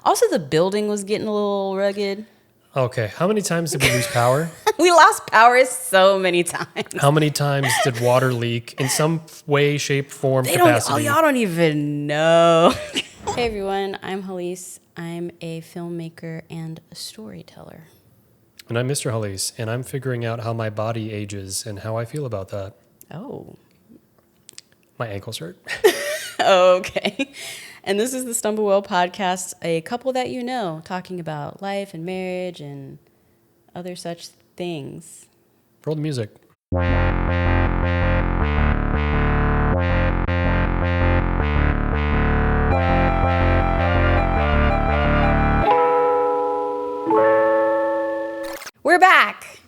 Also, the building was getting a little rugged. Okay, how many times did we lose power? We lost power so many times. How many times did water leak in some way, shape, form, capacity? Y'all don't even know. Hey everyone, I'm Heus. I'm a filmmaker and a storyteller. And I'm Mr. Heus, and I'm figuring out how my body ages and how I feel about that. Oh. My ankles hurt. Okay. And this is the StumbleWell podcast, a couple that you know, talking about life and marriage and other such things. Roll the music. We're back.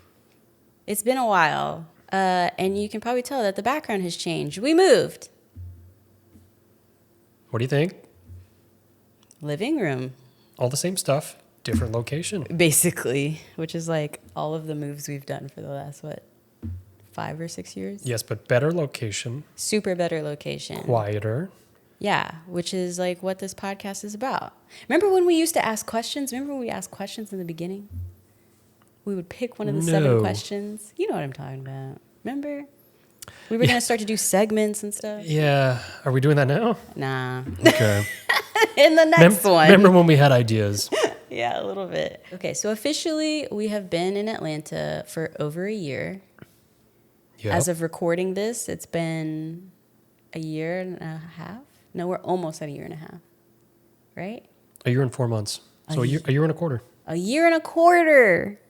It's been a while. And you can probably tell that the background has changed. We moved. What do you think? Living room. All the same stuff, different location. Basically, which is like all of the moves we've done for the last, 5 or 6 years? Yes, but better location. Super better location. Quieter. Yeah, which is like what this podcast is about. Remember when we used to ask questions? Remember when we asked questions in the beginning? We would pick one of the 7 questions. You know what I'm talking about. Remember? We were going to start to do segments and stuff. Yeah. Are we doing that now? Nah. Okay. In the next one. Remember when we had ideas? Yeah, a little bit. Okay, so officially we have been in Atlanta for over a year. Yep. As of recording this, it's been a year and a half. No, we're almost at a year and a half. Right? A year and 4 months. So a year and a quarter. A year and a quarter.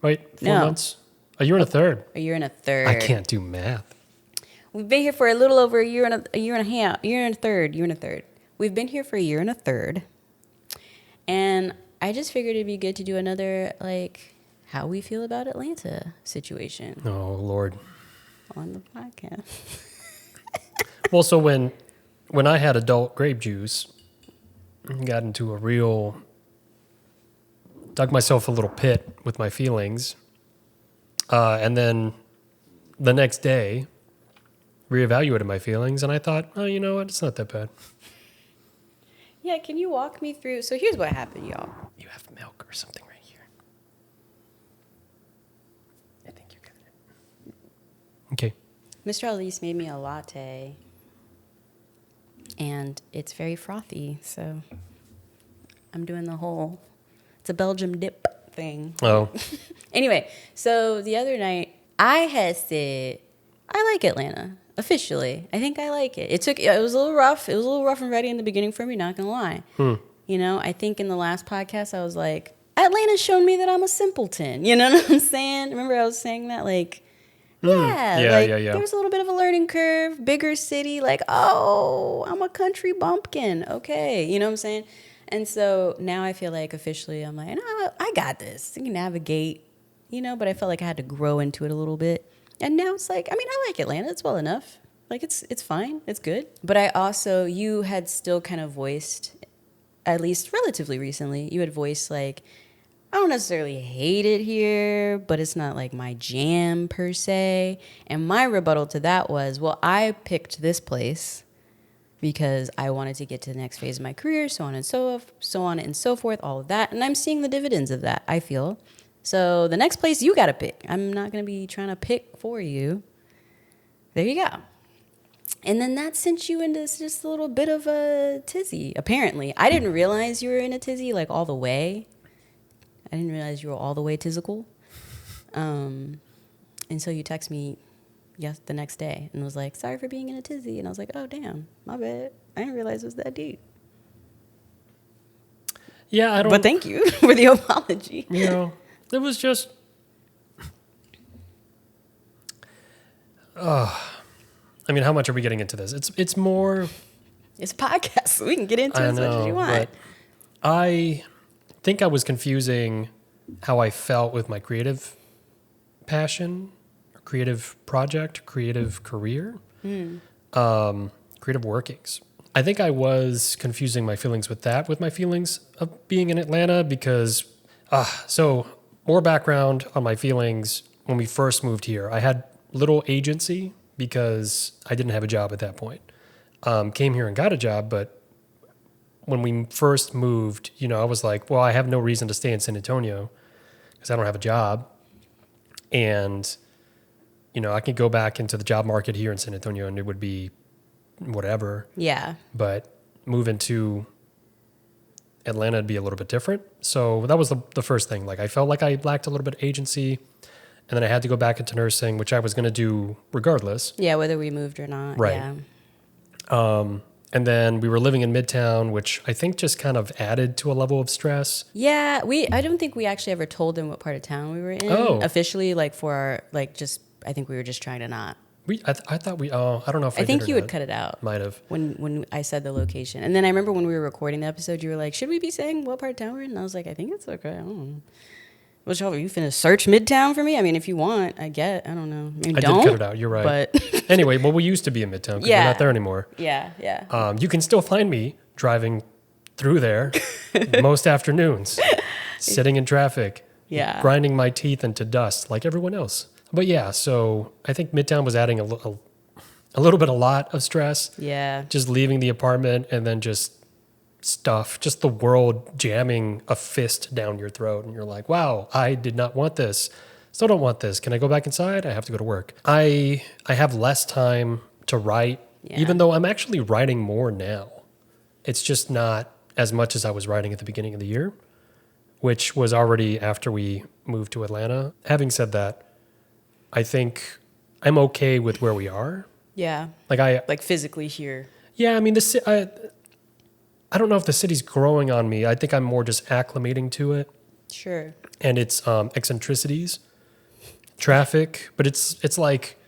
Wait, 4 months? A year and a third. A year and a third. I can't do math. We've been here for a little over a year and a half, a year and a third. We've been here for a year and a third. And I just figured it'd be good to do another, how we feel about Atlanta situation. Oh, Lord. On the podcast. Well, so when I had adult grape juice, got into dug myself a little pit with my feelings, and then the next day, reevaluated my feelings, and I thought, oh, you know what? It's not that bad. Yeah, can you walk me through? So here's what happened, y'all. You have milk or something right here. I think you got it. Okay. Mr. Elise made me a latte, and it's very frothy, so I'm doing it's a Belgium dip thing. Oh. Anyway, so the other night, I had said, I like Atlanta. Officially, I think I like it. It was a little rough. It was a little rough and ready in the beginning for me, not gonna lie. You know, I think in the last podcast, I was like, Atlanta's shown me that I'm a simpleton. You know what I'm saying? Remember I was saying that? There was a little bit of a learning curve, bigger city, I'm a country bumpkin. Okay. You know what I'm saying? And so now I feel like officially I'm like, no, I got this. I can navigate, but I felt like I had to grow into it a little bit. And now it's I like Atlanta. It's well enough. It's fine. It's good. But you had still kind of voiced, at least relatively recently, you had voiced I don't necessarily hate it here, but it's not my jam per se. And my rebuttal to that was, well, I picked this place because I wanted to get to the next phase of my career, so on and so forth, all of that. And I'm seeing the dividends of that, I feel. So the next place you got to pick. I'm not going to be trying to pick for you. There you go. And then that sent you into just a little bit of a tizzy, apparently. I didn't realize you were in a tizzy all the way. I didn't realize you were all the way tizzical. And so you text me the next day and was like, sorry for being in a tizzy. And I was like, oh, damn, my bad. I didn't realize it was that deep. Yeah, I don't... But thank you for the apology. It was just... how much are we getting into this? It's more... It's a podcast, so we can get into it as much as you want. But I think I was confusing how I felt with my creative passion, creative project, creative career, creative workings. I think I was confusing my feelings with my feelings of being in Atlanta because... So more background on my feelings when we first moved here. I had little agency because I didn't have a job at that point. Came here and got a job, but when we first moved, I was like, well, I have no reason to stay in San Antonio because I don't have a job. And, I could go back into the job market here in San Antonio and it would be whatever. Yeah. But moving to Atlanta would be a little bit different. So that was the first thing. Like I felt like I lacked a little bit of agency. And then I had to go back into nursing, which I was going to do regardless. Yeah, whether we moved or not. Right. Yeah. And then we were living in Midtown, which I think just kind of added to a level of stress. Yeah, I don't think we actually ever told them what part of town we were in officially, like for our, like just, I think we were just trying to not. I thought I don't know if I think you would cut it out. Might have. When I said the location. And then I remember when we were recording the episode, you were like, should we be saying what part of town we're in? And I was like, I think it's okay. I don't know. Which are you finna search Midtown for me? I mean, if you want, I don't know. I mean, don't. Did cut it out. You're right. But anyway, well, we used to be in Midtown because we're not there anymore. Yeah. You can still find me driving through there most afternoons, sitting in traffic, grinding my teeth into dust like everyone else. But yeah, so I think Midtown was adding a little bit, a lot of stress. Yeah. Just leaving the apartment and then just the world jamming a fist down your throat. And you're like, wow, I did not want this. Still don't want this. Can I go back inside? I have to go to work. I have less time to write, even though I'm actually writing more now. It's just not as much as I was writing at the beginning of the year, which was already after we moved to Atlanta. Having said that, I think I'm okay with where we are. Yeah. Like physically here. Yeah, I mean, I don't know if the city's growing on me. I think I'm more just acclimating to it. Sure. And its eccentricities, traffic, but it's like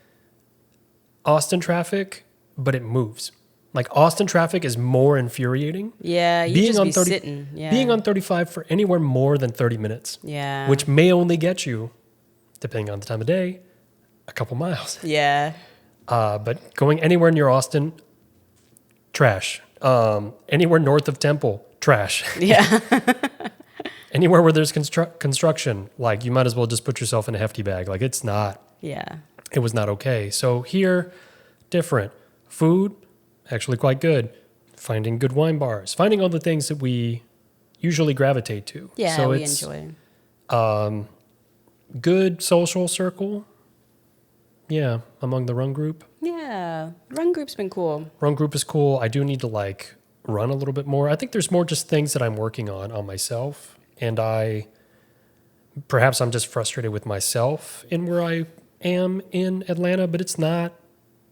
Austin traffic, but it moves. Like Austin traffic is more infuriating. Yeah, you just be sitting. Yeah. Being on 35 for anywhere more than 30 minutes. Yeah. Which may only get you, depending on the time of day, a couple miles. Yeah. But going anywhere near Austin, trash. Anywhere north of Temple, trash. Yeah. Anywhere where there's construction, like you might as well just put yourself in a hefty bag. Like it's not. Yeah. It was not okay. So here, different. Food, actually quite good. Finding good wine bars. Finding all the things that we usually gravitate to. Yeah, so we enjoy. Good social circle. Yeah, among the run group. Yeah, run group's been cool. Run group is cool. I do need to run a little bit more. I think there's more just things that I'm working on myself. And perhaps I'm just frustrated with myself in where I am in Atlanta, but it's not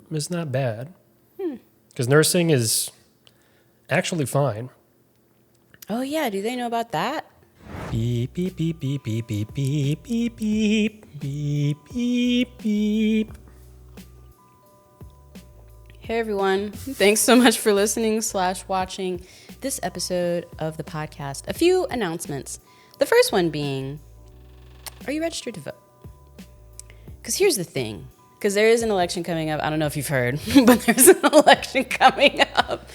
bad. Because nursing is actually fine. Oh yeah, do they know about that? Beep, beep, beep, beep, beep, beep, beep, beep, beep, beep, beep, beep. Hey everyone, thanks so much for listening / watching this episode of the podcast. A few announcements. The first one being, are you registered to vote? Because here's the thing, because there is an election coming up. I don't know if you've heard, but there's an election coming up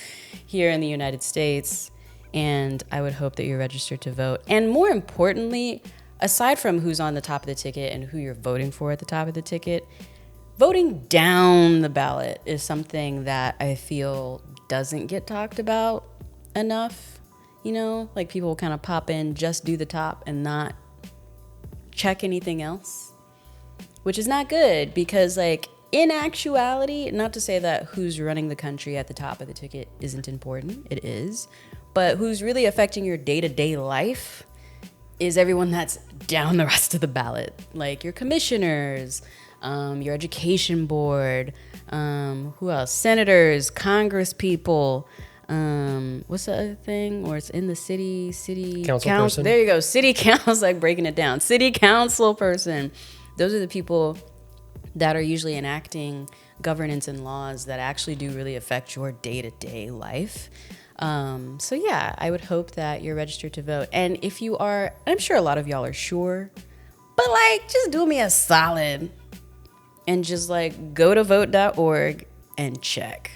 here in the United States, and I would hope that you're registered to vote. And more importantly, aside from who's on the top of the ticket and who you're voting for at the top of the ticket, voting down the ballot is something that I feel doesn't get talked about enough. Like people will kind of pop in, just do the top and not check anything else, which is not good because in actuality, not to say that who's running the country at the top of the ticket isn't important, it is, but who's really affecting your day-to-day life is everyone that's down the rest of the ballot, like your commissioners, your education board, who else? Senators, Congress people, what's the other thing? Or it's in the city council person. There you go. City council, breaking it down. City council person. Those are the people that are usually enacting governance and laws that actually do really affect your day-to-day life. So yeah, I would hope that you're registered to vote. And if you are, I'm sure a lot of y'all are sure, but just do me a solid and just go to vote.org and check,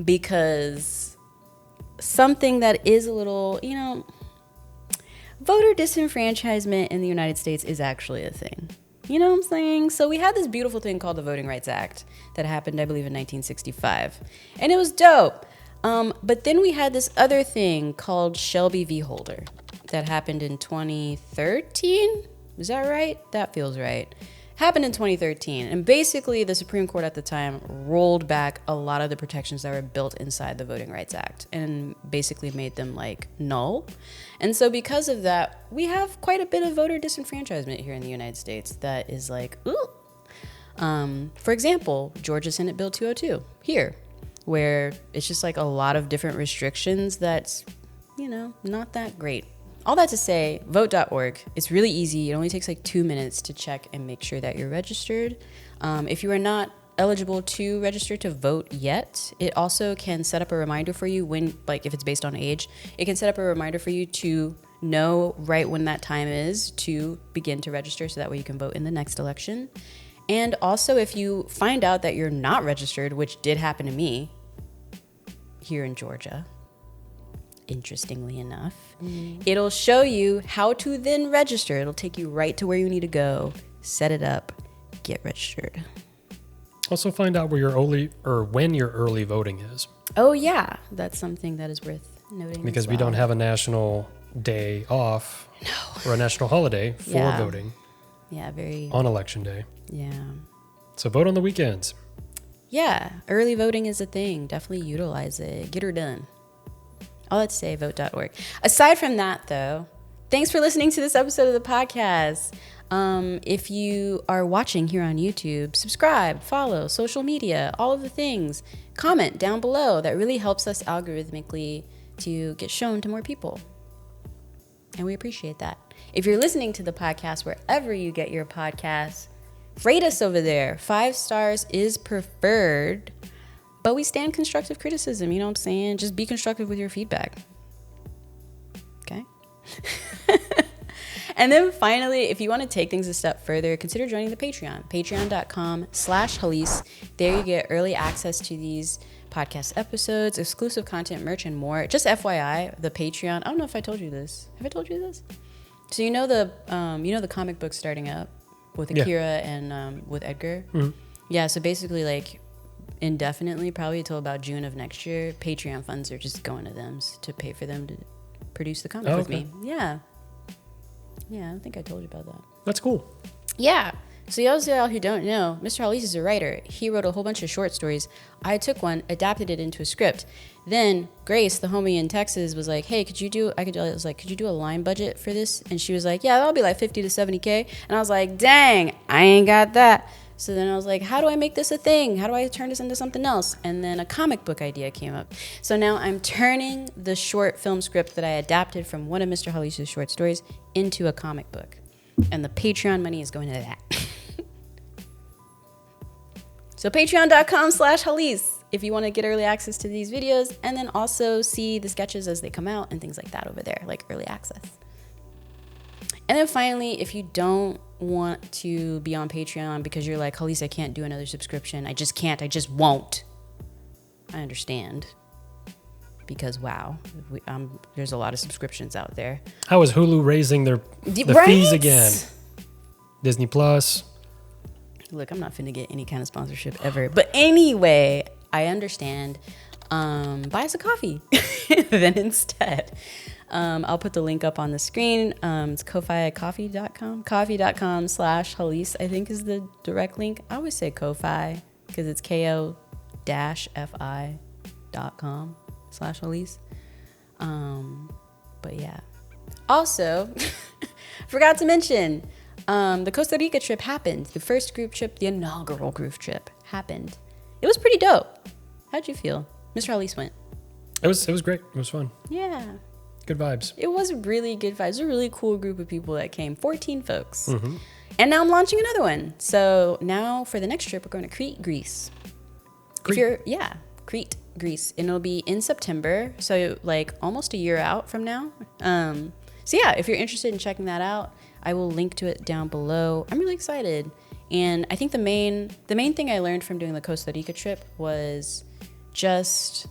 because something that is a little, voter disenfranchisement in the United States is actually a thing. You know what I'm saying? So we had this beautiful thing called the Voting Rights Act that happened, I believe, in 1965. And it was dope. But then we had this other thing called Shelby v. Holder that happened in 2013. Is that right? That feels right. Happened in 2013. And basically, the Supreme Court at the time rolled back a lot of the protections that were built inside the Voting Rights Act and basically made them like null. And so because of that, we have quite a bit of voter disenfranchisement here in the United States that is like, ooh. For example, Georgia Senate Bill 202 here, where it's just like a lot of different restrictions that's, not that great. All that to say, vote.org, it's really easy. It only takes like 2 minutes to check and make sure that you're registered. If you are not eligible to register to vote yet, it also can set up a reminder for you when, like if it's based on age, it can set up a reminder for you to know right when that time is to begin to register so that way you can vote in the next election. And also if you find out that you're not registered, which did happen to me here in Georgia, interestingly enough, it'll show you how to then register. It'll take you right to where you need to go, set it up, get registered. Also find out where when your early voting is. Oh yeah, that's something that is worth noting. Because as we well. don't have a national day off or a national holiday for voting. Yeah, on election day. Yeah. So vote on the weekends. Yeah, early voting is a thing. Definitely utilize it. Get her done. All that to say, vote.org. Aside from that, though, thanks for listening to this episode of the podcast. If you are watching here on YouTube, subscribe, follow, social media, all of the things. Comment down below. That really helps us algorithmically to get shown to more people. And we appreciate that. If you're listening to the podcast wherever you get your podcasts, rate us over there. 5 stars is preferred. But we stand constructive criticism, you know what I'm saying? Just be constructive with your feedback. Okay? And then finally, if you want to take things a step further, consider joining the Patreon. Patreon.com/Heus. There you get early access to these podcast episodes, exclusive content, merch, and more. Just FYI, the Patreon, I don't know if I told you this. Have I told you this? So you know the comic book starting up with Akira and with Edgar? Mm-hmm. Yeah, so basically like indefinitely, probably until about June of next year, Patreon funds are just going to them to pay for them to produce the comic with me. Yeah, I think I told you about that. That's cool. Yeah. So y'all who don't know, Mr. Heus is a writer. He wrote a whole bunch of short stories. I took one, adapted it into a script. Then Grace, the homie in Texas, was like, "Hey, could you do a line budget for this?" And she was like, "Yeah, that'll be like 50 to 70K." And I was like, "Dang, I ain't got that." So then I was like, how do I make this a thing? How do I turn this into something else? And then a comic book idea came up. So now I'm turning the short film script that I adapted from one of Mr. Heus' short stories into a comic book. And the Patreon money is going to that. So patreon.com/Heus if you want to get early access to these videos and then also see the sketches as they come out and things like that over there, like early access. And then finally, if you don't want to be on Patreon because you're like, Heus, I can't do another subscription. I just can't. I just won't. I understand. Because, wow, there's a lot of subscriptions out there. How is Hulu raising the fees again? Disney Plus. Look, I'm not finna get any kind of sponsorship ever. But anyway, I understand. Buy us a coffee then instead. I'll put the link up on the screen. It's coffee.com. Coffee.com/Heus, I think is the direct link. I always say Ko-Fi because it's ko-fi.com/Heus. But yeah. Also, forgot to mention, the Costa Rica trip happened. The first group trip, the inaugural group trip happened. It was pretty dope. How'd you feel? Mr. Heus went. It was great. It was fun. Yeah. Good vibes. It was really good vibes. It was a really cool group of people that came. 14 folks. Mm-hmm. And now I'm launching another one. So now for the next trip, we're going to Crete, Greece. Crete, Greece. And it'll be in September. So like almost a year out from now. So yeah, if you're interested in checking that out, I will link to it down below. I'm really excited. And I think the main thing I learned from doing the Costa Rica trip was just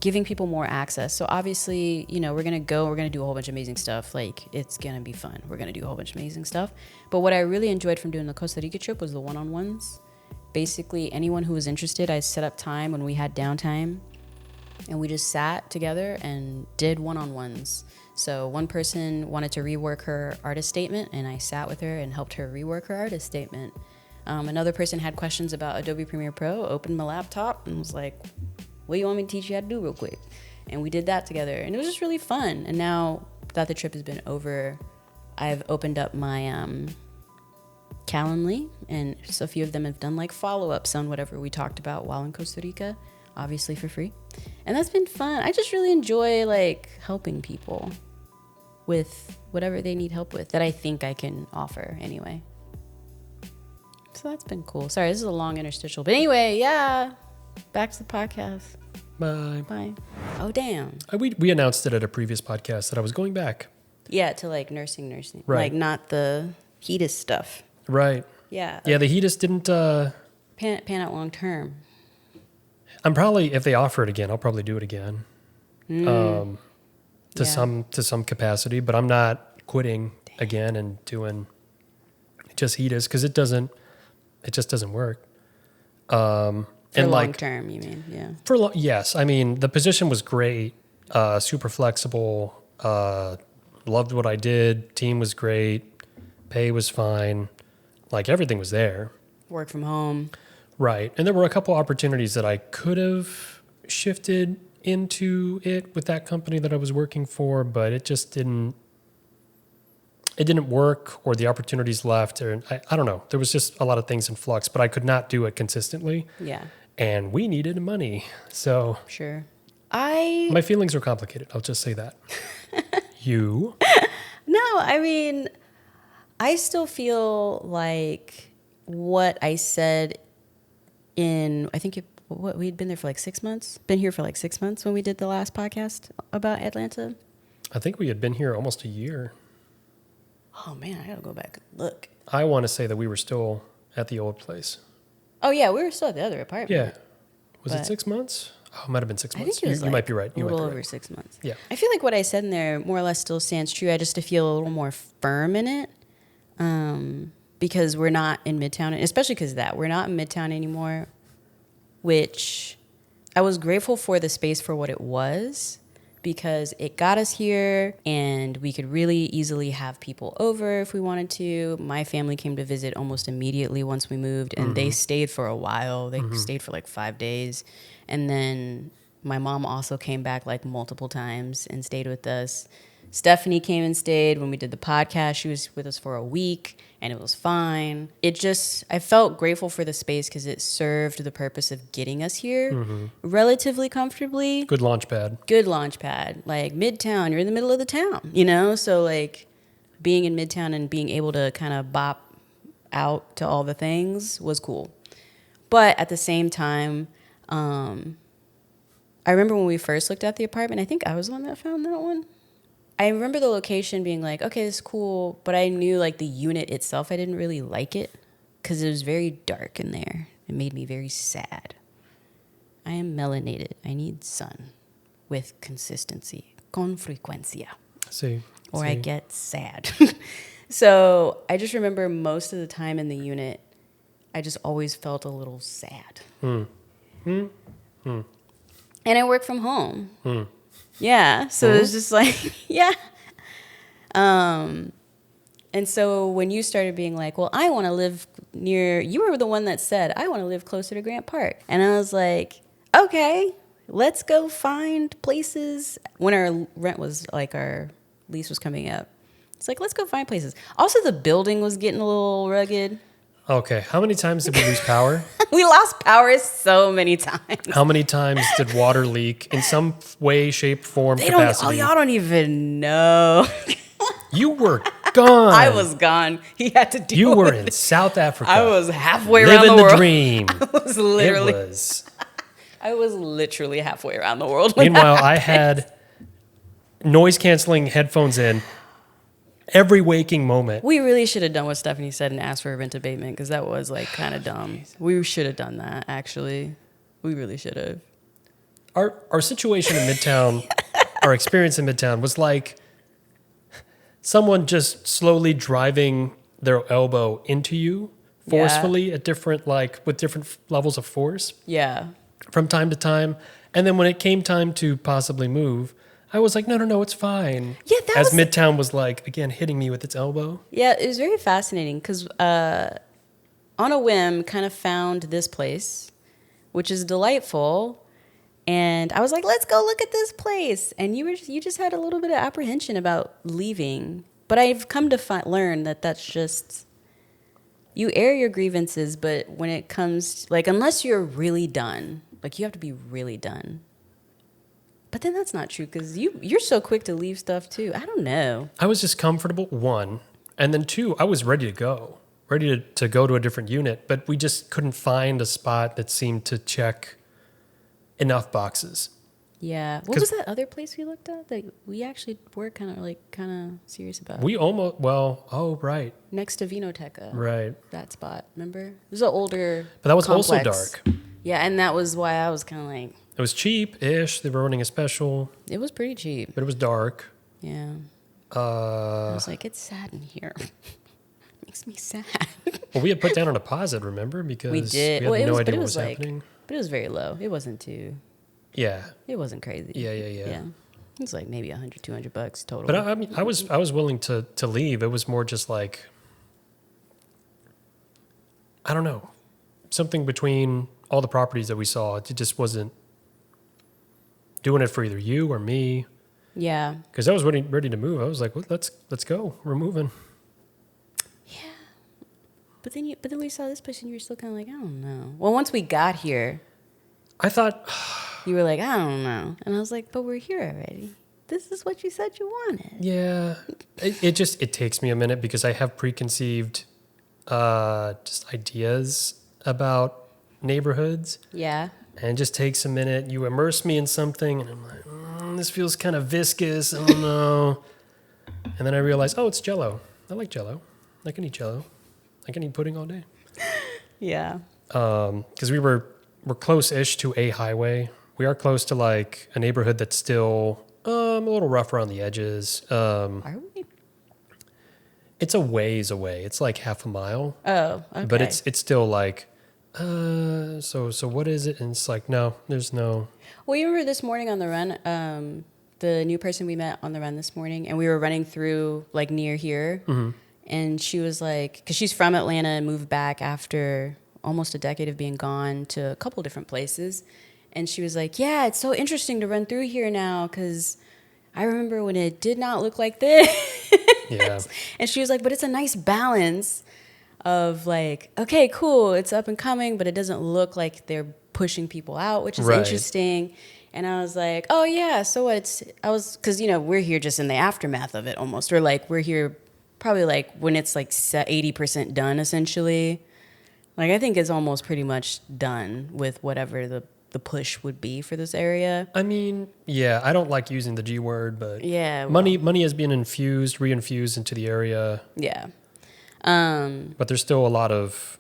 giving people more access. So obviously, we're going to do a whole bunch of amazing stuff. Like, it's going to be fun. We're going to do a whole bunch of amazing stuff. But what I really enjoyed from doing the Costa Rica trip was the one-on-ones. Basically, anyone who was interested, I set up time when we had downtime And we just sat together and did one-on-ones. So one person wanted to rework her artist statement, and I sat with her and helped her rework her artist statement. Another person had questions about Adobe Premiere Pro, opened my laptop and was like, what do you want me to teach you how to do real quick? And we did that together, and it was just really fun. And now that the trip has been over, I've opened up my Calendly, and just a few of them have done like follow-ups on whatever we talked about while in Costa Rica, obviously for free. And that's been fun. I just really enjoy like helping people with whatever they need help with that I think I can offer anyway. So that's been cool. Sorry, this is a long interstitial. But anyway, yeah, back to the podcast. Bye. Oh, damn. We announced it at a previous podcast that I was going back. Yeah, to like nursing. Right. Like not the HEDIS stuff. Right. Yeah. Yeah, the HEDIS didn't... pan out long term. I'm probably, if they offer it again, I'll probably do it again. To some capacity, but I'm not quitting again and doing just HEDIS because it just doesn't work. For and long like, term, you mean? Yeah. Yes. I mean, the position was great, super flexible, loved what I did, team was great, pay was fine, like everything was there. Work from home. Right. And there were a couple opportunities that I could have shifted into it with that company that I was working for, but it just didn't work, or the opportunities left, or I don't know. There was just a lot of things in flux, but I could not do it consistently. Yeah. And we needed money. So sure. My feelings are complicated. I'll just say that. You? No, I mean, I still feel like what I said I think we'd been there for like 6 months. Been here for like 6 months when we did the last podcast about Atlanta. I think we had been here almost a year. Oh man, I gotta go back and look. I want to say that we were still at the old place. Oh yeah, we were still at the other apartment. Yeah. Was it 6 months? Oh, it might have been 6 months. I think it was you might be right. A little over 6 months. Yeah. I feel like what I said in there more or less still stands true. I just feel a little more firm in it. Because we're not in Midtown, especially because we're not in Midtown anymore, which I was grateful for the space for what it was, because it got us here and we could really easily have people over if we wanted to. My family came to visit almost immediately once we moved, and they stayed for a while. They stayed for like 5 days. And then my mom also came back like multiple times and stayed with us. Stephanie came and stayed when we did the podcast. She was with us for a week, and it was fine. I felt grateful for the space because it served the purpose of getting us here relatively comfortably. Good launch pad. Like Midtown, you're in the middle of the town, you know? So like being in Midtown and being able to kind of bop out to all the things was cool. But at the same time, I remember when we first looked at the apartment, I think I was the one that found that one. I remember the location being like, okay, this is cool, but I knew like the unit itself, I didn't really like it because it was very dark in there. It made me very sad. I am melanated. I need sun with consistency, con frecuencia. Or I get sad. So I just remember most of the time in the unit, I just always felt a little sad. And I work from home. Yeah, so it was just like, yeah. And so when you started being like, well, I want to live near, you were the one that said, I want to live closer to Grant Park. And I was like, okay, let's go find places. When our rent was like, our lease was coming up, it's like, let's go find places. Also, the building was getting a little rugged. Okay, how many times did we lose power? We lost power so many times. How many times did water leak in some way, shape, form, capacity? Y'all don't even know. You were gone. I was gone. He had to deal with it. You were in South Africa. I was halfway around the world. Living the dream. I was literally halfway around the world. Meanwhile, I had noise-canceling headphones in every waking moment. We really should have done what Stephanie said and asked for a rent abatement, because that was like kind of dumb. We should have done that, actually. We really should have. Our situation in Midtown, our experience in Midtown was like someone just slowly driving their elbow into you forcefully at different, like with different levels of force. Yeah. from time to time. And then when it came time to possibly move, I was like, no, it's fine. Yeah, that As was Midtown was like, again, hitting me with its elbow. Yeah, it was very fascinating because on a whim, kind of found this place, which is delightful, and I was like, "Let's go look at this place." And you just had a little bit of apprehension about leaving, but I've come to learn that that's just you air your grievances, but when it comes like unless you're really done, like you have to be really done. But then that's not true because you're so quick to leave stuff too. I don't know. I was just comfortable, one. And then two, I was ready to go, ready to go to a different unit, but we just couldn't find a spot that seemed to check enough boxes. Yeah. What was that other place we looked at that we actually were kind of serious about? We almost, right. Next to Vinoteca. Right. That spot, remember? It was an older But that was also complex. dark. Yeah, and that was why I was kind of like... It was cheap-ish. They were running a special. It was pretty cheap. But it was dark. Yeah. I was like, it's sad in here. Makes me sad. Well, we had put down a deposit, remember? Because we did. we had no idea what was happening. But it was very low. It wasn't too... Yeah. It wasn't crazy. Yeah. It was like maybe $100, $200 total. But I mean, I was willing to leave. It was more just like, I don't know, something between all the properties that we saw. It just wasn't doing it for either you or me. Yeah. Because I was ready to move. I was like, well, let's go. We're moving. Yeah. But then we saw this place and you were still kind of like, I don't know. Well, once we got here, I thought you were like, I don't know. And I was like, but we're here already. This is what you said you wanted. Yeah. It takes me a minute because I have preconceived just ideas about neighborhoods. Yeah. And it just takes a minute. You immerse me in something and I'm like, this feels kind of viscous. I don't know. And then I realize, it's Jell-O. I like Jell-O. I can eat Jell-O. I can eat pudding all day. Yeah. Because we're close-ish to a highway. We are close to like a neighborhood that's still a little rough around the edges. Are we? It's a ways away. It's like half a mile. Oh, okay. But it's still like, so what is it? And it's like, no, there's no. Well, you remember this morning on the run, the new person we met on the run this morning, and we were running through like near here. Mm-hmm. And she was like, because she's from Atlanta and moved back after almost a decade of being gone to a couple different places. And she was like, yeah, it's so interesting to run through here now because I remember when it did not look like this. Yeah. And she was like, but it's a nice balance of like, okay, cool, it's up and coming, but it doesn't look like they're pushing people out, which is interesting. And I was like, oh yeah, so what? Because, we're here just in the aftermath of it almost. Or like, we're here probably like when it's like 80% done essentially. Like, I think it's almost pretty much done with whatever the push would be for this area. I mean, yeah, I don't like using the G word, but yeah, money has been reinfused into the area. Yeah. But there's still a lot of...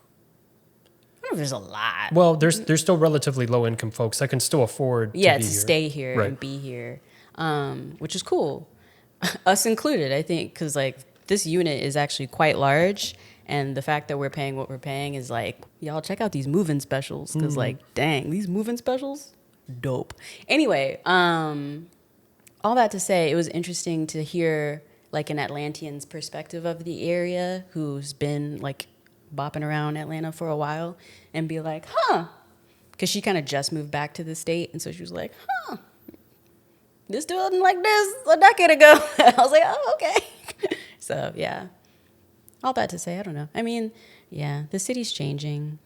I don't know if there's a lot. Well, there's still relatively low-income folks that can still afford to stay here right. and be here, which is cool. Us included, I think, because, like, this unit is actually quite large, and the fact that we're paying what we're paying is like, y'all check out these move-in specials, because, like, dang, these move-in specials, dope. Anyway, all that to say, it was interesting to hear, like, an Atlantean's perspective of the area who's been, like, bopping around Atlanta for a while and be like, because she kind of just moved back to the state, and so she was like, this dude wasn't like this a decade ago. I was like, oh, okay. So, yeah. All that to say, I don't know. I mean, yeah, the city's changing.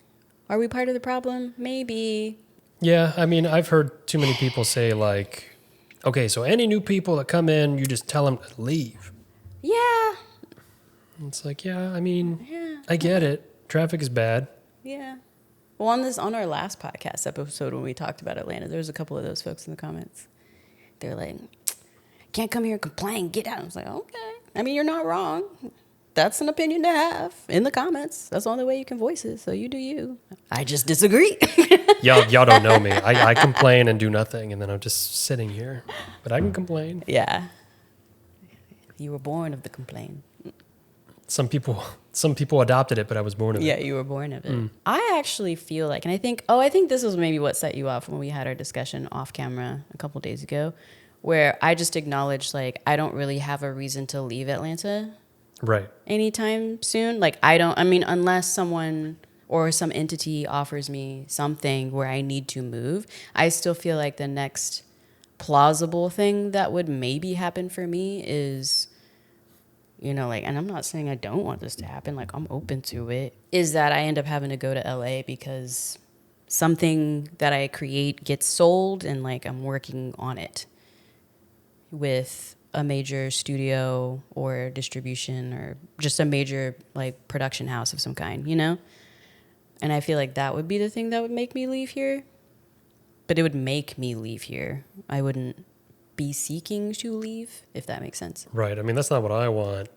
Are we part of the problem? Maybe. Yeah, I mean, I've heard too many people say, like, okay, so any new people that come in, you just tell them to leave. Yeah. It's like, yeah, I mean, I get it. Traffic is bad. Yeah. Well, on our last podcast episode when we talked about Atlanta, there was a couple of those folks in the comments. They're like, can't come here and complain, get out. I was like, okay. I mean, you're not wrong. That's an opinion to have in the comments. That's the only way you can voice it, so you do you. I just disagree. Y'all don't know me. I complain and do nothing, and then I'm just sitting here. But I can complain. Yeah. You were born of the complaint. Some people adopted it, but I was born of Yeah, it. you were born of it. I actually feel like, and I think this was maybe what set you off when we had our discussion off camera a couple days ago, where I just acknowledged like I don't really have a reason to leave Atlanta Right. anytime soon. Like I mean, unless someone or some entity offers me something where I need to move, I still feel like the next plausible thing that would maybe happen for me is, you know, like, and I'm not saying I don't want this to happen, like I'm open to it, is that I end up having to go to LA because something that I create gets sold and like I'm working on it with a major studio or distribution or just a major like production house of some kind, you know? And I feel like that would be the thing that would make me leave here. But it would make me leave here. I wouldn't be seeking to leave, if that makes sense. Right. I mean, that's not what I want.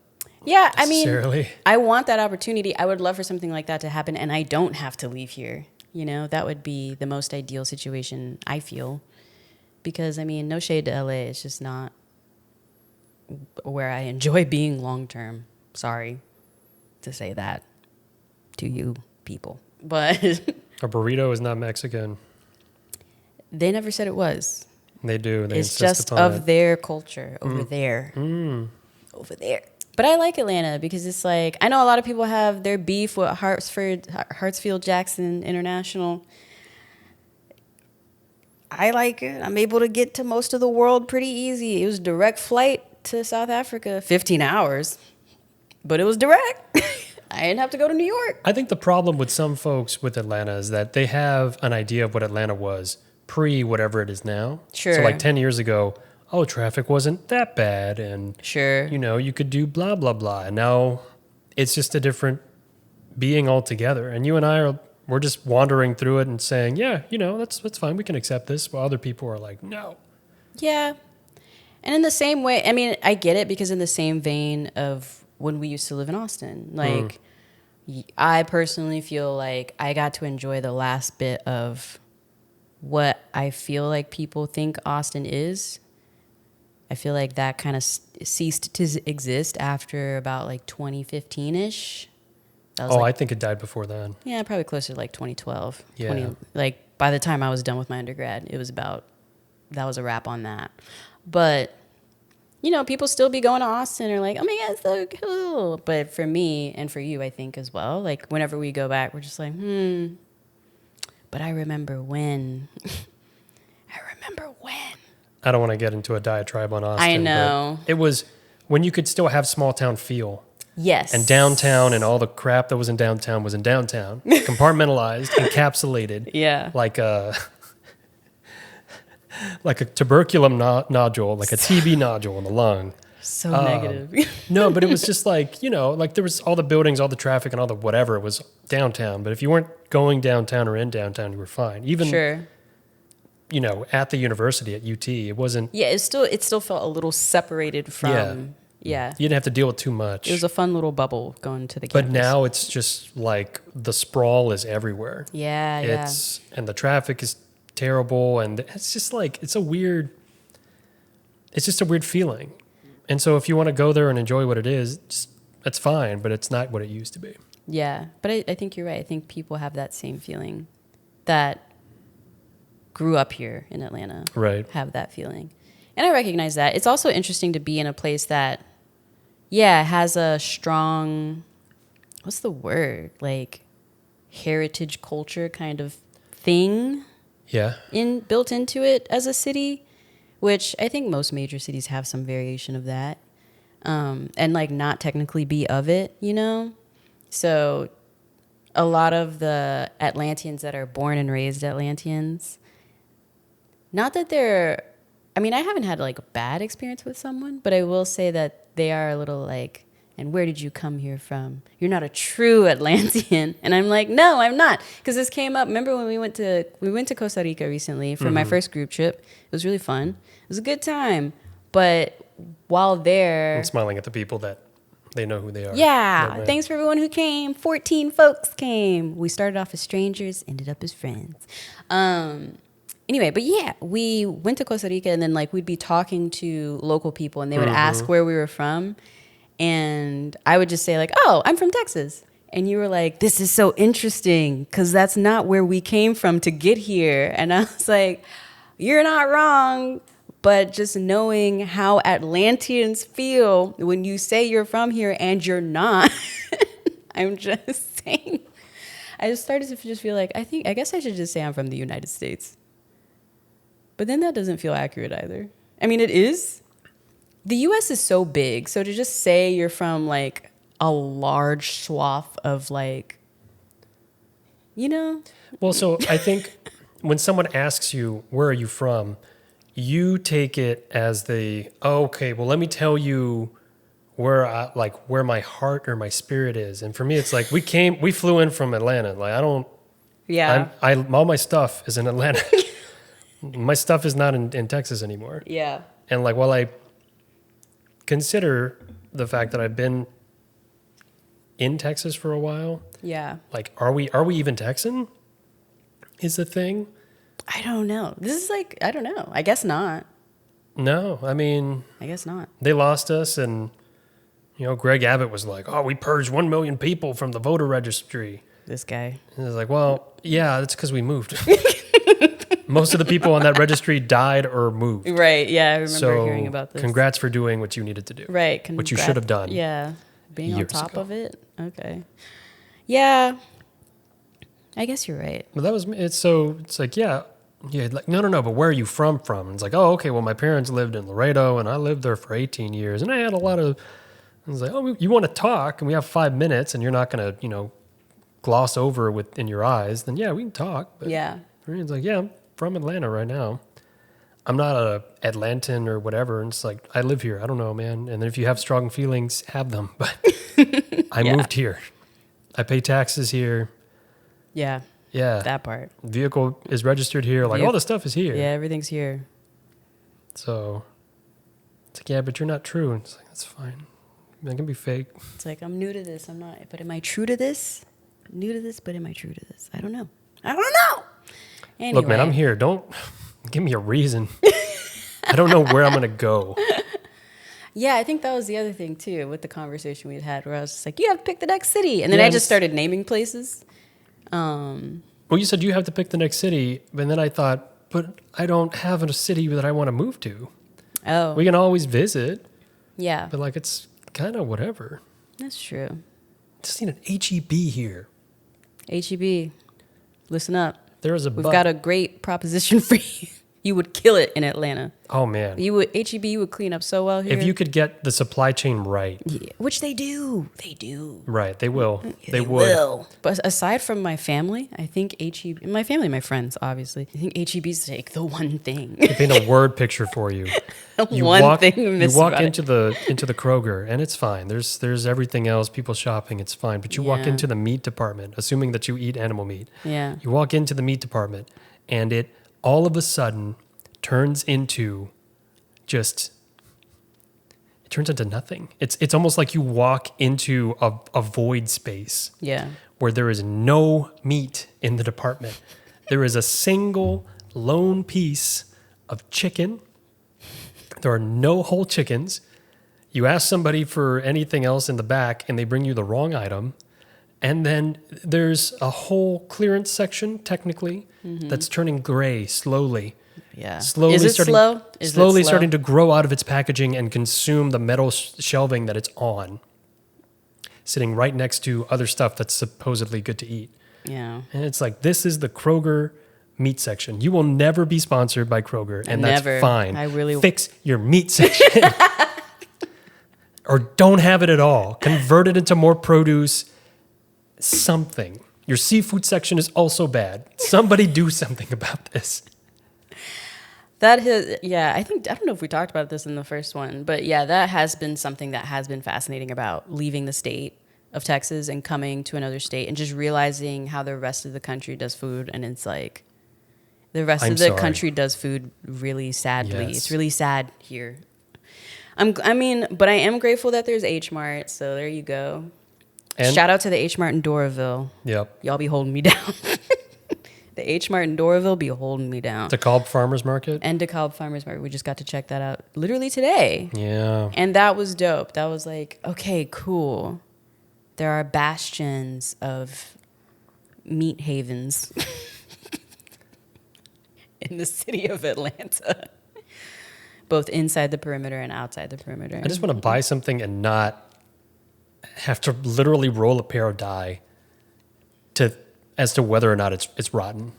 Yeah, I mean, Necessarily. I want that opportunity. I would love for something like that to happen, and I don't have to leave here. You know, that would be the most ideal situation, I feel. Because, I mean, no shade to LA. It's just not where I enjoy being long term. Sorry to say that to you people. But A burrito is not Mexican. they never said it was. They do. They It's insist just upon of it. their culture over there. Over there. But I like Atlanta because it's like, I know a lot of people have their beef with Hartsfield Jackson International. I like it. I'm able to get to most of the world pretty easy. It was direct flight to South Africa, 15 hours, but it was direct. I didn't have to go to New York. I think the problem with some folks with Atlanta is that they have an idea of what Atlanta was pre whatever it is now. Sure. So like 10 years ago, oh, traffic wasn't that bad. And, Sure. you know, you could do blah, blah, blah. And now it's just a different being altogether. And you and we're just wandering through it and saying, yeah, you know, that's fine. We can accept this. While other people are like, no. Yeah. And in the same way, I mean, I get it because in the same vein of when we used to live in Austin, like I personally feel like I got to enjoy the last bit of what I feel like people think Austin is. I feel like that kind of ceased to exist after about like 2015-ish. I think it died before then. Yeah, probably closer to like 2012. Yeah. Like by the time I was done with my undergrad, that was a wrap on that. But, you know, people still be going to Austin or like, oh my God, it's so cool. But for me and for you, I think as well, like whenever we go back, we're just like, but I remember when. I don't want to get into a diatribe on Austin. I know. But it was when you could still have small town feel. Yes. And downtown and all the crap that was in downtown, compartmentalized, encapsulated. Yeah. Like a tuberculum nodule, like a TB nodule in the lung. So negative. No, but it was just like, you know, like there was all the buildings, all the traffic and all the whatever. It was downtown. But if you weren't going downtown or in downtown, you were fine. Even, Sure. you know, at the university at UT, it wasn't. Yeah, it still felt a little separated from. Yeah. You didn't have to deal with too much. It was a fun little bubble going to the But campus. now it's just like the sprawl is everywhere. Yeah, And the traffic is terrible. And it's just like, it's just a weird feeling. And so if you want to go there and enjoy what it is, that's fine, but it's not what it used to be. Yeah, but I think you're right. I think people have that same feeling that grew up here in Atlanta. Right. Have that feeling. And I recognize that. It's also interesting to be in a place that, has a strong, what's the word? Like heritage culture kind of thing. Yeah. Built into it as a city, which I think most major cities have some variation of that. And like not technically be of it, you know? So a lot of the Atlanteans that are born and raised Atlanteans, not that I haven't had like a bad experience with someone, but I will say that they are a little like, and where did you come here from? You're not a true Atlantean. And I'm like, no, I'm not. Because this came up. Remember when we went to Costa Rica recently for my first group trip? It was really fun. It was a good time. But while there, I'm smiling at the people that they know who they are. yeah, Right. thanks for everyone who came. 14 folks came. We started off as strangers, ended up as friends. Anyway, but yeah, we went to Costa Rica and then like we'd be talking to local people and they would ask where we were from. And I would just say like, oh, I'm from Texas. And you were like, this is so interesting because that's not where we came from to get here. And I was like, you're not wrong. But just knowing how Atlanteans feel when you say you're from here and you're not, I'm just saying. I just started to just feel like, I guess I should just say I'm from the United States. But then that doesn't feel accurate either. I mean, it is. The U.S. is so big. So to just say you're from like a large swath of like, you know. Well, so I think when someone asks you, where are you from? You take it as okay, well, let me tell you where my heart or my spirit is. And for me, it's like we flew in from Atlanta. Like all my stuff is in Atlanta. My stuff is not in Texas anymore. Yeah. And like, while I consider the fact that I've been in Texas for a while. Yeah. Like, are we even Texan? Is the thing. I don't know. This is like, I don't know. I guess not. No, I mean, I guess not. They lost us, and Greg Abbott was like, "Oh, we purged 1 million people from the voter registry." This guy. And it's like, well, yeah, that's because we moved. Most of the people on that registry died or moved. Right. Yeah, I remember hearing about this. Congrats for doing what you needed to do. Right. What you should have done. Yeah. Being on top ago. of it. Okay. Yeah. I guess you're right. But it's like, yeah, like, no, but where are you from? And it's like, oh, okay, well, my parents lived in Laredo, and I lived there for 18 years, and I had a lot of, I was like, oh, you want to talk, and we have 5 minutes, and you're not going to, gloss over in your eyes, then yeah, we can talk. But yeah. It's like, yeah, I'm from Atlanta right now. I'm not a Atlantan or whatever, and it's like, I live here. I don't know, man. And then if you have strong feelings, have them. But I moved here. I pay taxes here. Yeah. Yeah. That part. Vehicle is registered here. Like, all the stuff is here. Yeah, everything's here. So it's like, yeah, but you're not true. And it's like, that's fine. I can be fake. It's like, I'm new to this. I'm not. But am I true to this? New to this, but am I true to this? I don't know. Anyway. Look, man, I'm here. Don't give me a reason. I don't know where I'm going to go. Yeah, I think that was the other thing, too, with the conversation we had, where I was just like, you have to pick the next city. And then I just started naming places. Well, you said you have to pick the next city, but then I thought, but I don't have a city that I want to move to. Oh. We can always visit. Yeah. But, like, it's kind of whatever. That's true. Just need an HEB here. HEB. Listen up. We've got a great proposition for you. You would kill it in Atlanta. Oh, man. HEB, you would clean up so well here. If you could get the supply chain right. Yeah, which they do. They do. Right. They will. They would. Will. But aside from my family, I think HEB, my family, my friends, obviously, I think HEB's like the one thing. They paint a word picture for you. You walk into the Kroger, and it's fine. There's everything else, people shopping, it's fine. But you walk into the meat department, assuming that you eat animal meat. Yeah. You walk into the meat department, and it all of a sudden turns into nothing. It's almost like you walk into a void space. Yeah. Where there is no meat in the department. There is a single lone piece of chicken. There are no whole chickens. You ask somebody for anything else in the back, and they bring you the wrong item. And then there's a whole clearance section, technically, that's turning gray slowly. Yeah. Slowly Is it slow? Slowly starting to grow out of its packaging and consume the metal shelving that it's on, sitting right next to other stuff that's supposedly good to eat. Yeah. And it's like, this is the Kroger meat section. You will never be sponsored by Kroger, and that's fine. Fix your meat section. Or don't have it at all. Convert it into more produce. Something. Your seafood section is also bad. Somebody do something about this. I don't know if we talked about this in the first one, but yeah, that has been something that has been fascinating about leaving the state of Texas and coming to another state and just realizing how the rest of the country does food. And it's like, the rest of the country does food really sadly. Yes. It's really sad here. But I am grateful that there's Hmart, so there you go. And shout out to the Hmart in Doraville. Yep. Y'all be holding me down. The Hmart in Doraville be holding me down. DeKalb Farmers Market. And DeKalb Farmers Market. We just got to check that out literally today. Yeah. And that was dope. That was like, okay, cool. There are bastions of meat havens in the city of Atlanta, both inside the perimeter and outside the perimeter. I just want to buy something and not have to literally roll a pair of die as to whether or not it's rotten.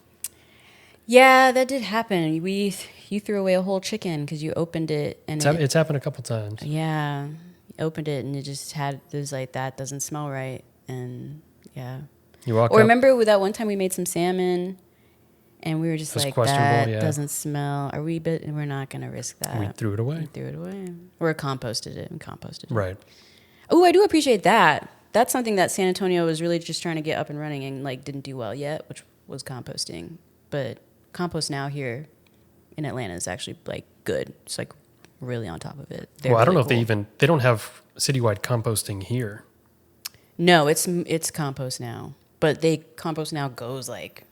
Yeah, that did happen. You threw away a whole chicken because you opened it and It's happened a couple times. yeah, you opened it and it was like, that doesn't smell right, and yeah. You walk Or up, remember that one time we made some salmon and we were just was like, questionable, that yeah. doesn't smell. We're not going to risk that. we threw it away. We threw it away. Or composted it and composted it. Right. Oh, I do appreciate that. That's something that San Antonio was really just trying to get up and running and like didn't do well yet, which was composting. But Compost Now here in Atlanta is actually like good. It's like really on top of it. They're Well, I don't know really if they don't have citywide composting here. No, it's Compost Now. But Compost Now goes like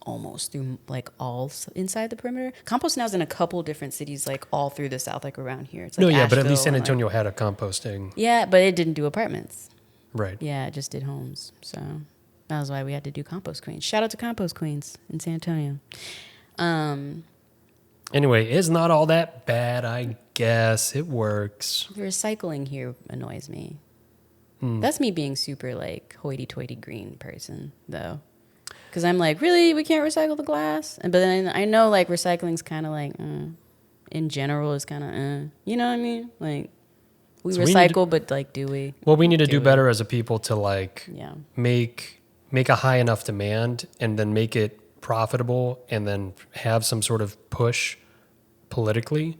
almost through like all inside the perimeter. Compost Now is in a couple different cities, like all through the South, like around here. It's like No, yeah, but at least Asheville San and, like- Antonio had a composting. yeah, but it didn't do apartments. Right. Yeah, it just did homes. So that was why we had to do Compost Queens. Shout out to Compost Queens in San Antonio. Anyway, it's not all that bad, I guess. It works. The recycling here annoys me. Hmm. That's me being super like hoity-toity green person, though. Because I'm like, really? We can't recycle the glass? But then I know like recycling's kind of like, in general, is kind of, you know what I mean? Like, we So recycle, but like, do we? Well, we need to do it. better as a people to like Yeah. make a high enough demand and then make it profitable and then have some sort of push politically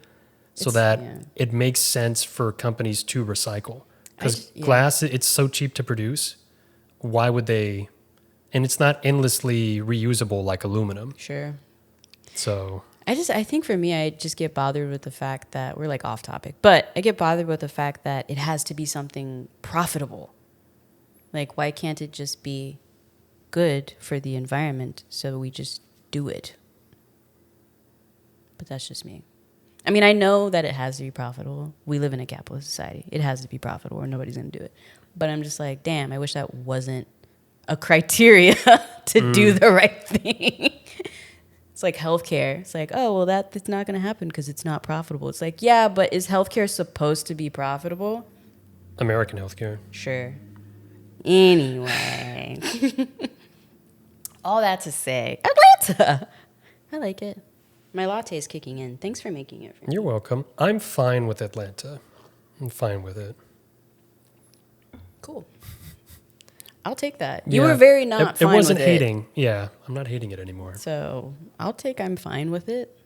so that it makes sense for companies to recycle. Because glass, it's so cheap to produce. Why would they? And it's not endlessly reusable like aluminum. Sure. So I think for me, I just get bothered with the fact that we're like off topic, but I get bothered with the fact that it has to be something profitable. Like, why can't it just be good for the environment so we just do it? But that's just me. I mean, I know that it has to be profitable. We live in a capitalist society. It has to be profitable or nobody's going to do it. But I'm just like, damn, I wish that wasn't a criteria to do the right thing. It's like healthcare. It's like, oh, well, that's not going to happen because it's not profitable. It's like, yeah, but is healthcare supposed to be profitable? American healthcare. Sure. Anyway. All that to say, Atlanta. I like it. My latte is kicking in. Thanks for making it for me. You're welcome. I'm fine with Atlanta. I'm fine with it. Cool. I'll take that. You Yeah. were very not It fine wasn't with hating. Yeah, I'm not hating it anymore. So I'm fine with it.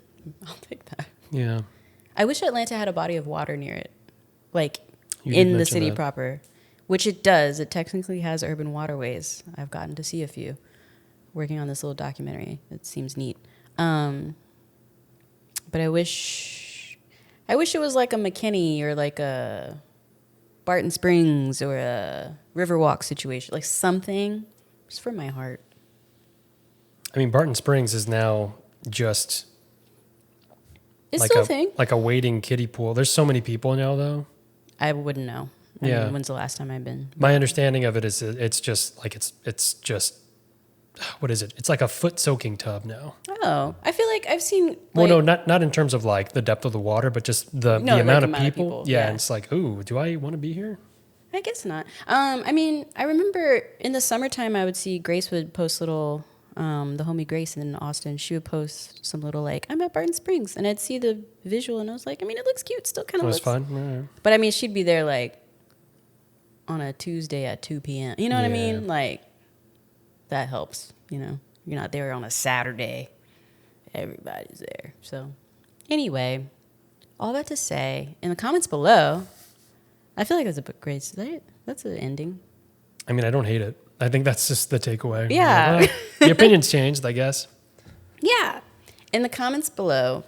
I'll take that. Yeah. I wish Atlanta had a body of water near it, like You did in the mention city that. proper, which it does. It technically has urban waterways. I've gotten to see a few working on this little documentary. It seems neat. But I wish it was like a McKinney or like a Barton Springs or a Riverwalk situation, like something just for my heart. I mean, Barton Springs is now just It's like still a thing. like a waiting kiddie pool. There's so many people now, though. I wouldn't know. I mean, when's the last time I've been? My understanding of it is it's just like it's just what is it? It's like a foot soaking tub now. Oh, I feel like I've seen. Well, like, no, not in terms of like the depth of the water, but just the No, like amount of amount of people. people, Yeah, yeah. and it's like, ooh, do I want to be here? I guess not. I mean, I remember in the summertime, I would see Grace would post little, the homie Grace in Austin, she would post some little like, I'm at Barton Springs. And I'd see the visual and I was like, I mean, it looks cute. Still kind It of was looks fun. All right. But I mean, she'd be there like on a Tuesday at 2 p.m. You know what I Yeah. mean? Like, that helps, you know? You're not there on a Saturday. Everybody's there. So, anyway, all that to say, in the comments below, I feel like that's a great, that's an ending. I mean, I don't hate it. I think that's just the takeaway. Yeah. Well, the opinion's changed, I guess. Yeah. In the comments below,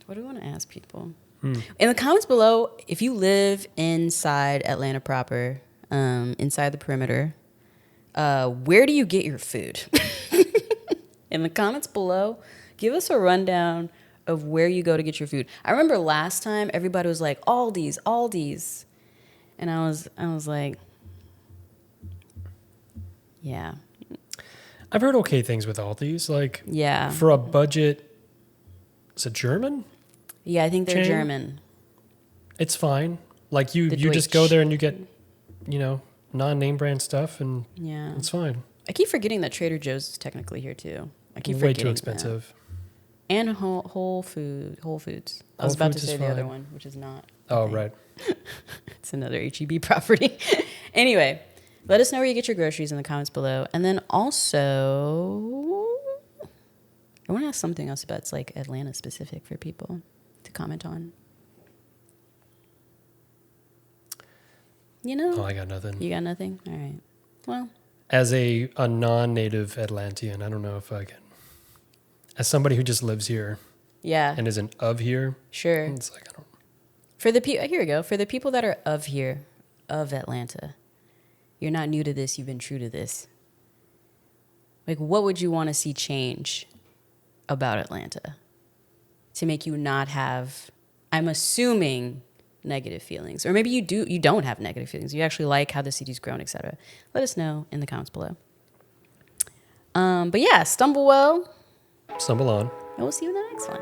what do we want to ask people? In the comments below, if you live inside Atlanta proper, inside the perimeter, where do you get your food? in the comments below, give us a rundown of where you go to get your food. I remember last time everybody was like, Aldi's. And I was like, yeah. I've heard okay things with Aldi's. Like, Yeah. for a budget, is it German? Yeah, I think they're chain? German. It's fine. Like, you The just go Deutsch. there and you get, non-name brand stuff, and Yeah. it's fine. I keep forgetting that Trader Joe's is technically here too. I keep Way forgetting too expensive. that. And Whole Foods. I was Whole about Foods to is say the other fine. one, which is not. Oh, Okay. right. It's another HEB property. Anyway, let us know where you get your groceries in the comments below. And then also, I want to ask something else that's like Atlanta specific for people to comment on. Oh, I got nothing. You got nothing? All right. Well, As a non-native Atlantean, I don't know if I can. As somebody who just lives here yeah, and isn't of here, sure. it's like, I don't. For the here we go. For the people that are of here, of Atlanta, you're not new to this. You've been true to this. Like, what would you want to see change about Atlanta to make you not have? I'm assuming negative feelings, or maybe you don't have negative feelings. You actually like how the city's grown, etc. Let us know in the comments below. But yeah, StumbleWell, Stumble on. and we'll see you in the next one.